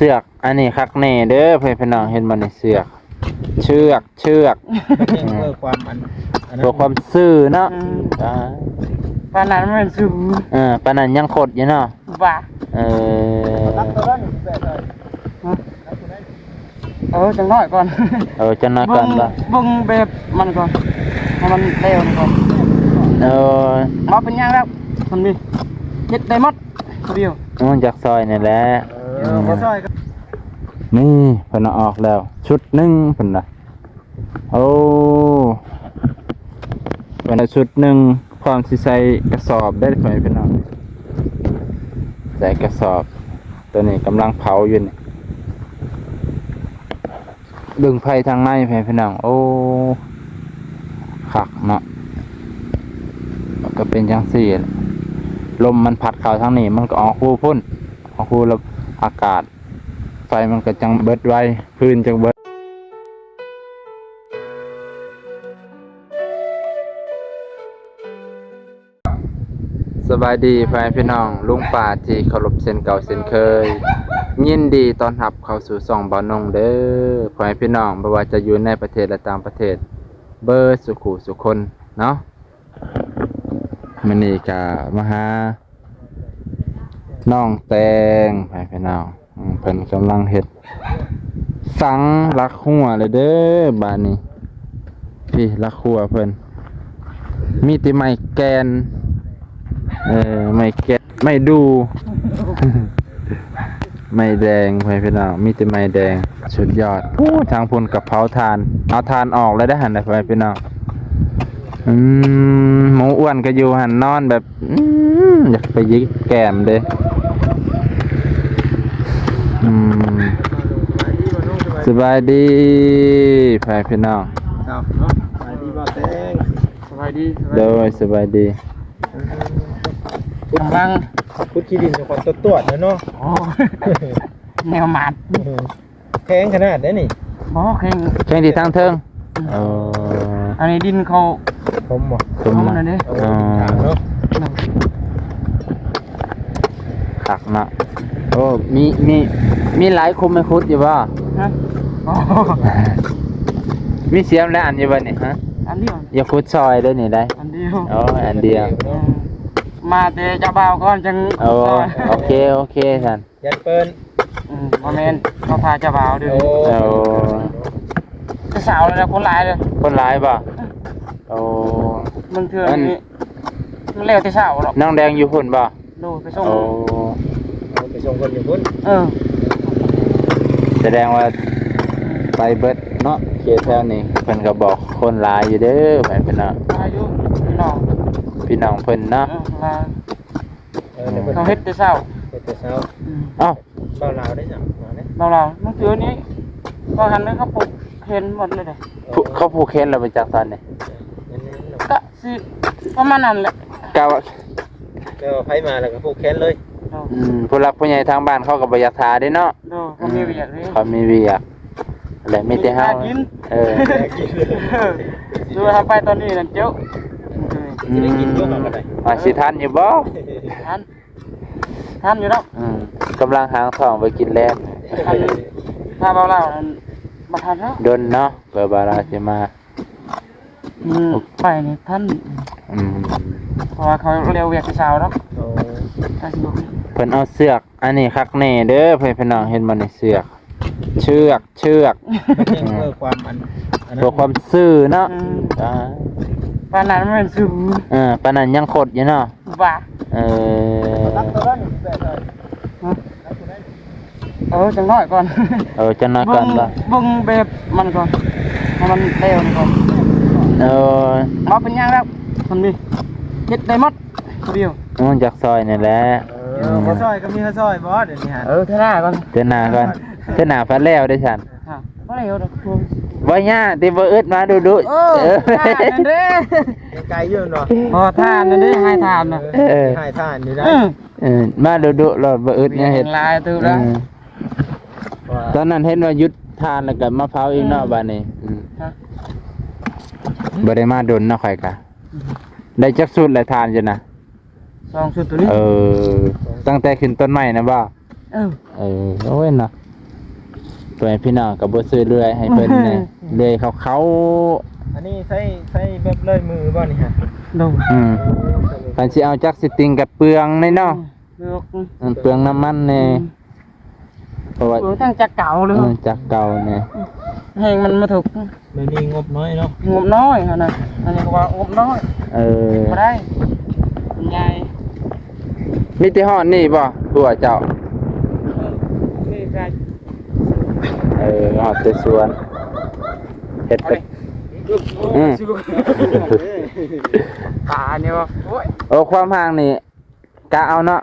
เสือกอันนี้คักแน่เด้อเพื่อนพี่น้องเห็นบ่นี่เสือกเชือกเพื่อความซื่อเนาะปานนั้นมันสูงปานนั้นยังขดอยู่เนาะว่าจังน้อยก่อนจังน้อยก่อนบ่บึงแบบมันก่อนให้มันเร็วก่อนมาเป็นยังแล้วมันมีเฮ็ดได้หมดเดียวมันจากซอยนี่แหละบ่ซอยนี่เพิ่นเอาออกแล้วชุดหนึงเพิ่นน่ะโอ้เป็นชุดหนึงพร้อมสิใส่กระสอบได้เพิ่นน้องใส่กระสอบตัวนี้กำลังเผาอยู่นี่ดึงไฟทางในพี่น้องโอ้คักเนาะก็เป็นจังซี่ลมมันพัดเข้าทางนี้มันก็ออกคู่พุ่นออกคู่แล้วอากาศไฟมันก็จังเบิดไว้พื้นจังเบิดสบายดีพี่น้องลุงป่าที่เคารพเส้นเก่าเส้นเคยยินดีต้อนรับเข้าสู่ช่องบ่าวนงเด้อพี่น้องไม่ว่าจะอยู่ในประเทศและต่างประเทศเบิดสุขุสุคนเนาะมื้อนี้ก็มาหาน้องแตงพี่น้องเพิ่นกำลังเฮ็ดสังลักหัวเลยเด้อบ้านนี้พี่ลักหัวเพิ่นมีแต่ไม้แกนไม่แกะไม่ดู ไม่แดงพี่น้องมีแต่ไม่แดงสุดยอดทางพุ่นกับเผาทานเอาทานออกแล้วได้หันไปพี่น้องหมูอ้วนก็อยู่หันนอนแบบอยากไปยิกแก้มเลยสบายดีพี่น้องสบายดีบ่แตงสบายดีโดยสบายดีกำลังพุทธิดินของตัวตัวเนาะแนวหมัดแข็งขนาดนี้นี่แข็งที่ทางเทิงอันนี้ดินเขาผมบ่นั่นนี่เนาะขักนะโอ้มีหลายคุมไม่คุดอยู่ป่ะมีเสียมแล้วอันอยู่ป่ะนี่ฮะอันเดียวอย่าคุดซอยได้นี่ได้อันเดียวอันเดียวมาเตะจะเบาก่อนจังโอเคท่านยันเปิ้นโมเมนต์เขาพาจะเบาด้วยจะสาวเลยนะคนร้ายป่ะมึงเถื่อนนี่มันเร็วที่สาวหรอกน้องแดงอยู่พุ่นป่ะดูไปส่งคนอยู่พุ่นแสดงว่าไปเบิดเนาะเขตแถวนี้เพิ่นก็บอกคนหลายอยู่เด้อพี่น้องพี่น้องเพิ่นเนาะเขาเฮ็ดแต่เช้าเอ้าเบาลาวได้จังเบาลาวมึงเถื่อนนี้ก็หันเลยเขาปลูกเคนหมดเลยเด้เขาปลูกเคนแล้วไปจากตอนนี้ก็สิประมาณนั้นแหละกะว่าไผมาแล้วก็ปลูกเคนเลยผู้รักผู้ใหญ่ทางบ้านเขาก็บ่อยากทาเด้เนาะเขามีเวียกเขามีเวียกอะไรมีแต่เฮาดูทำไปตอนนี้นั่นเจ้าได้กินอยู่กันได้สิทันอยู่บ่ทันอยู่แล้วกำลังหางท้องไปกินแล้วถ้าเบาเล่ามาทันแล้วโดนเนาะเบาเล่าสิมาไปนี่ท่านเพราะว่าเขาเร็วเวียกเช้าแล้วเพิ่นเอาเสือกอันนี้คักแน่เด้อเพื่อนน้องเห็นบ่นี่เสือกเชือกเพื่อความซื่อเนาะปานนั้นมันสูงปานนั้นยังขดอยู่เนาะว่าจังน้อยก่อนจังน้อยก่อนบ่บึงแบบมันก่อนให้มันเร็วก่อนมาเป็นยังแล้วมันมีเฮ็ดได้หมดเดียวมันจากซอยนี่แหละบ่ซอยก็มีซอยบ่เดี๋ยวนี้ฮะเท่าหน้าก่อนเท่าหน้าฟันแล้วได้ฉันบ่แล้วดอกบ่ย่าติบ่อึดมาดูนั่นเด้ไกลอยู่เนาะทานนั่นเด้ให้ทานน่ะให้ทานอยู่ได้มาดูแล้วบ่อึดเนี่ยเฮ็ดลายตัวละตอนนั้นเห็นว่าหยุดทานแล้วก็มาเผาอีกเนาะบัดนี้บ่ได้มาดนเนาะข่อยกะได้จักสุดแล้วทานจ้ะนะ2ชุดตัวนี้ตั้งแต่ขึ้นต้นไม้นะบ่โอ้ยเนาะ เพิ่นพี่น้องก็บ่ซื้อเลื่อยให้เพิ่นเนี่ยเลื่อยเขา อันนี้ใช้แบบเลยมือบ่นี่ฮะ ดู คันสิเอาจักสิติงกับเปลืองแน่เนาะ เลือก เปลืองน้ำมันแน่เพราะว่า ทั้งจะเก่าเลย จากเก่าแน่ แหงมันมาถูก เดี๋ยวนี้งบน้อยเนาะ งบน้อยฮะนะอันนี้ก็ว่างบน้อย มาได้คุณยาย มีแต่ฮอดนี่บ่ตัวเจ้า นี่ใคร ฮอดแต่สวนเฮ็ดไป ตาเนี่ยว่าโอ้ย โอ้ความห่างนี่กะเอาเนาะ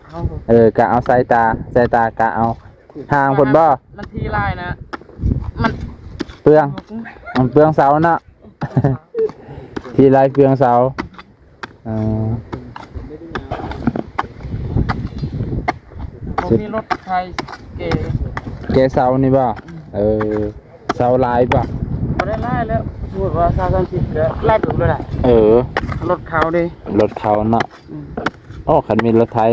เอา กะเอาสายตากะเอาห่างพุ่นบ่ มันทีไรนะมัน เปลืองมันเปลืองเสาเนาะ ทีไรเปลืองเสาอ่า ผมมีรถไทยเก๋ เกเสานี่บ่เสาลายบ่ มาได้ไล่แล้วพูดว่า30แล้วไล่ดูเลยแหละ รถเขาดิ รถเขาเนาะโอ้คันมีรถไทย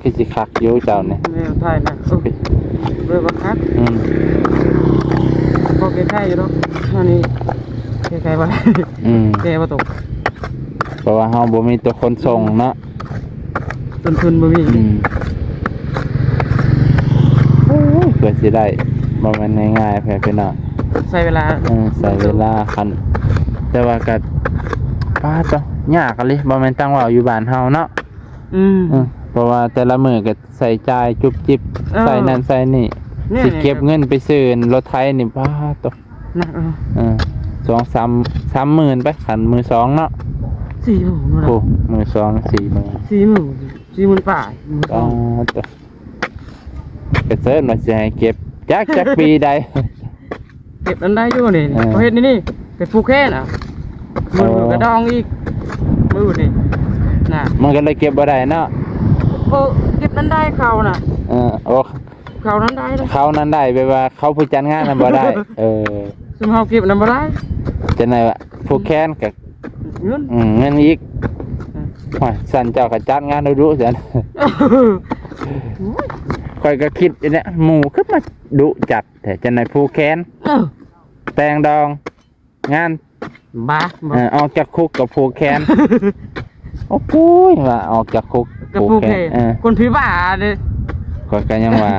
คือสิคักอยู่เจ้านี่ ไม่ไทยนะเบอร์บังคับ พอเก๋ไทยอยู่เนาะอันนี้เก๋ไทยไปเก๋มาตก เพราะว่าเฮาบ่มีตัวคนส่งเนาะ ต้นทุนบ่มี เพื่อสิได้บ่แม่นง่ายๆแพ้พี่น้อง ใช้เวลา ใส่เวลาคันแต่ว่าก็ป้าจ้ะยากอะลิบ่แม่นตั้งว่าอยู่บ้านเฮาเนาะเพราะว่าแต่ละมื้อก็ใส่จ่ายจุบจิบใส่นั่นใส่นี่สิเก็บเงินไปซื้อรถไถนี่ป้าตก นะ2-3 หมื่นไปคันมือสองเนาะ 40,000 โอ้มือสอง4 หมื่น 40,000ป่าย ป้าตกก็เซิร์ชว่าสิให้เก็บจักปีใด เก็บอันได้อยู่นี่ประเภทนี้ไปปลูกแค่น่ะมือกระดองอีกมือนี่น่ะ มันก็เลยเก็บบ่ได้เนาะ เก็บนั้นได้เขาน่ะ โอ้ เขานั้นได้เลย เขานั้นได้ไปว่าเขาผู้จัดงานนั้นบ่ได้ สมเฮาเก็บนั้นบ่ได้ จะไหนวะผู้แค้นกับ เงิน เงินอีกว่าสั่นเจ้าก็จัดงานดุๆซั่นข่อยก็คิดอยู่เนี่ยหมู่คือมาดุจัดแต่จะไหนผู้แค้นแต่งดองงาน บ้า ออกจากคุกกับผู้แค้นโอ้ปุ้ยว่าออกจากคุก กับปลูกแค่คนพิบ้าเด้ ข่อยก็ยังว่า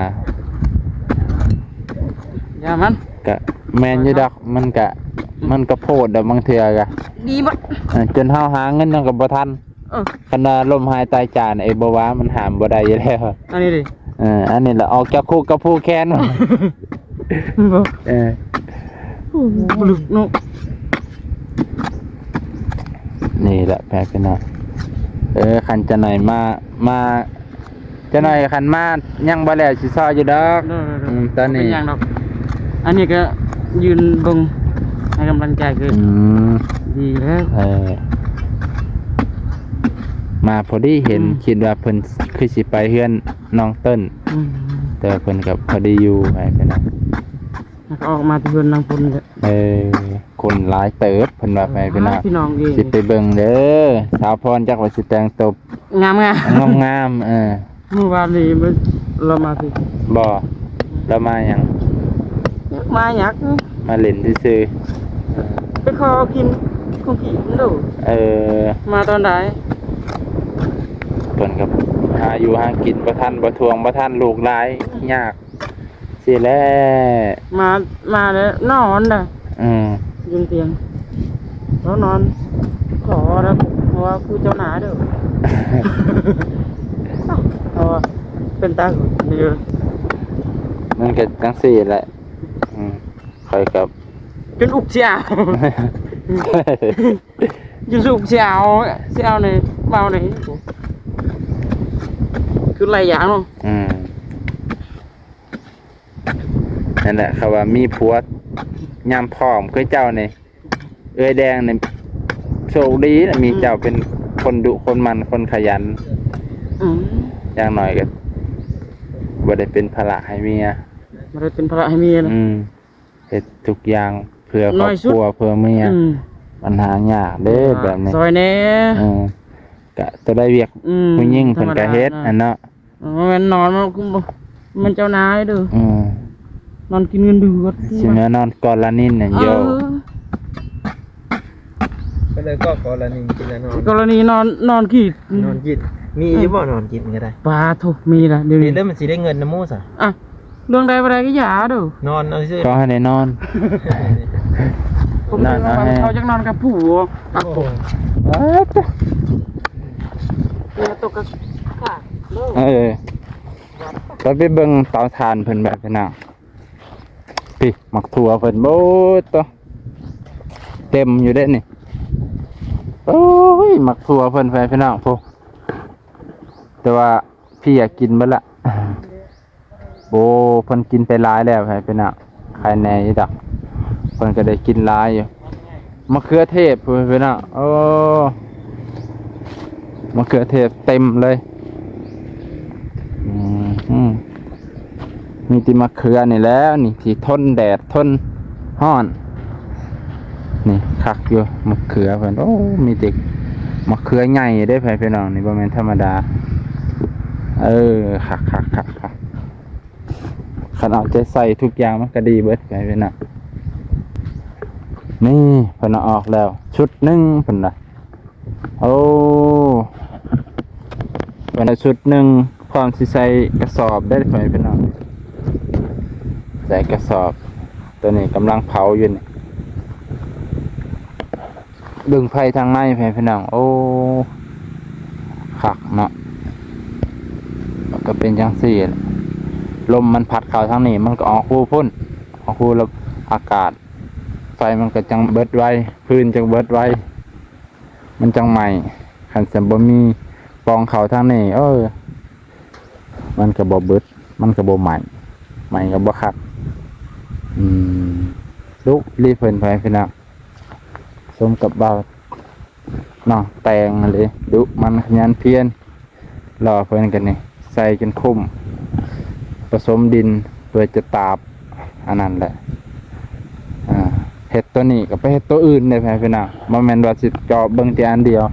อย่ามัน ก็แม่นอยู่ดอกมันก็โพดดอกบางเทื่อก็ ดีหมด จนเฮาหาเงินยังก็บ่ทันขณะลมหายตายจากไอ้บ่ว่ามันหามบ่ได้อยู่แล้ว อันนี้ดิ อันนี้แหละออกจากคุกกับผู้แค้น บลึกเนาะ นี่แหละแพ้พี่น้องคันจะหน่อยมาจะหน่อยคันมายังบ่แล้วสิซอยอยู่ดอกตอนนี้เป็นอย่างดอกอันนี้ก็ยืนเบิ่งให้กำลังใจคือดีแล้ว มาพอดีเห็นคิดว่าเพิ่นคือสิไปเฮือนน้องเติ้นแต่เพิ่นกับพอดีอยู่ไปพี่น้อง แล้วก็ออกมาที่เฮือนนางพลเลย คนหลายเติบเพิ่นว่าไปพี่น้อง พี่น้องดี สิไปเบิ่งเด้อสาวพรจักว่าสิแต่งตบ งาม งามเมื่อวานนี้เรามาที่ บ่แล้วมาหยัง มาอยาก มาเล่นซื่อ ไปขอกินของกินดู มาตอนไหน เพิ่นกับหาอยู่หากินบ่ทันบ่ทวงบ่ทันลูกหลายยากสิแล มาแล้วนอนน่ะยืนเตียงแล้วนอนขอแล้วเพราะว่าคือเจ้าหนาเด้อ เพราะว่าเป็นตาเดียว มันก็จังซี่แหละค่อยกับ จนอุกเสียวจนอุกเสียวนี่เบานี่คือหลายอย่างเนาะ นั่นแหละเขาว่ามีผัวยามพร้อมคือเจ้านี่เอ้ยแดงนี่โชคดีนะมีเจ้าเป็นคนดุคนมันคนขยันอย่างน้อยก็บ่ได้เป็นภาระให้เมีย บ่ได้เป็นภาระให้เมียนะ เฮ็ดทุกอย่างเพื่อครอบครัวเพื่อเมียปัญหายากเด้อแบบนี้ ซอยแน่ก็จะได้เวียกผู้หญิงเพิ่นก็เฮ็ดอันเนาะมันนอนมัน มันเจ้านายเด้อ อืม นอนกินเงินเดือน สิแม่นอนกอละนินน่ะโย ก็เลยก็กรณีกินแล้วนอน กรณีนอนขีด นอนกินมีอยู่บ่นอนกินก็ได้ ปลาถูกมีนะเดี๋ยว นี่ นี้ แล้วมันสิได้เงินน้ำมูสอ่ะ อ่ะเรื่องใดบ่ได้ก็อย่าเด้อน อนเอาซื่อ ก็ให้ได้นอน ผม นั่น เรื่อง นะ ว่าเขาจักนอนกับผัว โอ้โห เดี๋ยวตกกับค่ะเลิก เออไปเบิ่งเตาถ่านเพิ่นแบบพี่น้องพี่หมักถั่วเพิ่นโบดตัวเต็มอยู่เด้นี่โอ้ยหมักถั่วเพิ่นไปพี่น้องพวกแต่ว่าพี่อยากกินเบิดละโบเพิ่นกินไปหลายแล้วไปพี่น้องใครแน่อีดอกเพิ่นก็ได้กินหลายอยู่มะเขือเทศเพิ่นพี่น้องโอ้มะเขือเทศเต็มเลยมีแติมะเขือนี่แล้วนี่ที่ทนแดดทนร้อนนี่คักอยู่มะเขือเพิ่นโอ้มีเด็กมะเขือใหญ่ได้อพี่น้องนี่บ่แม่นธรรมดาคักคันเอาใจใส่ทุกอย่างมันก็ดีเบิดพี่น้องนี่เพิ่นเอาออกแล้วชุดหนึงเพิ่นน่ะโอ้เพิ่นเอาชุดหนึงพร้อมสิใส่กระสอบได้พี่น้องใส่กระสอบตัวนี้กำลังเผาอยู่นี่ดึงไฟทางในพี่น้องโอ้คักเนาะก็เป็นจังซี่ลมมันพัดเข้าทางนี้มันก็ออกคูพุ่นออกคูแล้วอากาศไฟมันก็จังเบิดไว้พื้นจังเบิดไว้มันจังใหม่คันสมบ่มีปองเข้าทางนี้มันก็บ่เบิดมันก็บ่ใหม่ก็บ่คักลุกรีบเพิ่นไปพี่น้องสมกับบ่าวน้องแตงเลยดุมันขยันเพียรรอเพิ่นกันนี่ใส่จนคุ้มผสมดินเพื่อจะตาบอันนั้นแหละเห็ดตัวนี้ก็ไปเห็ดตัวอื่นได้พี่น้องบ่แม่นว่าสิเจาะเบิ่งแต่อันเดียว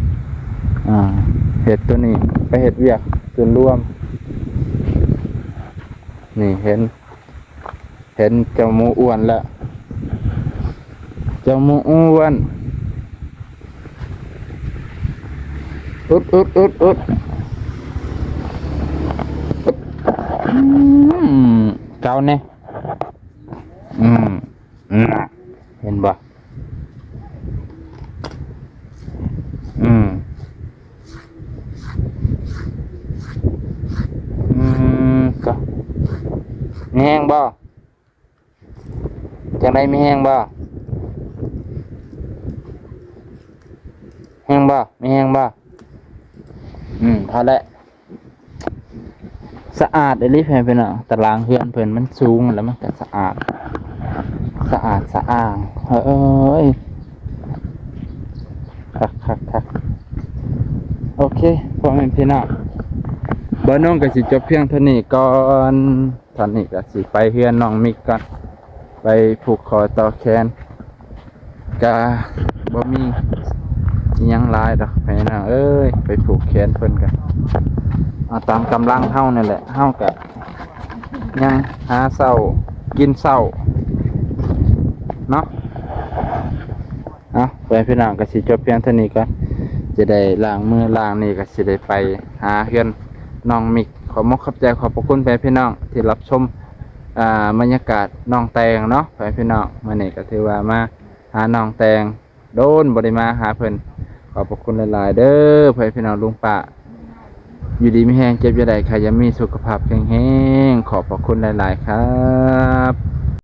เห็ดตัวนี้ไปเห็ดเวียกส่วนรวมนี่เห็นเจ้าหมูอ้วนแล้วเจ้าหมูอ้วนอุดเกาเนี่ยเห็นบ่ก็มีแห้งบ่จังไดมีแห้งบ่แห้งบ่มีแห้งบ่พอแล้วสะอาดเลยเพิ่นตารางเฮือนเพิ่นมันสูงแล้วมันก็สะอาดสะอ้างคักโอเคพ่อแม่พี่น้องบ่น้องก็สิจบเพียงเท่านี้ก่อนตอนนี้ก็สิไปเฮือนน้องมิกก่อนไปผูกคอต่อแขนก็บ่มีอิหยังหลายดอกพี่น้องไปผูกแขนเพิ่นกันเอาตามกำลังเฮานั่นแหละเฮาก็ยังหาเช้ากินเช้าเนาะไปพี่น้องก็สิจบเพียงเท่านี้ก่อนจะได้ล้างมือล้างนี่ก็สิได้ไปหาเฮือนน้องมิกขอบใจขอบพระคุณพี่น้องที่รับชมบรรยากาศน้องแตงเนาะพี่น้องมื้อนี้ก็ถือว่ามาหาน้องแตงโดนบ่ได้มาหาเพิ่นขอบพระคุณหลายๆเด้อพี่น้องลุงป้าอยู่ดีมีแรงเจ็บจะได้ใครยังมีสุขภาพแข็งแรงขอบพระคุณหลายๆครับ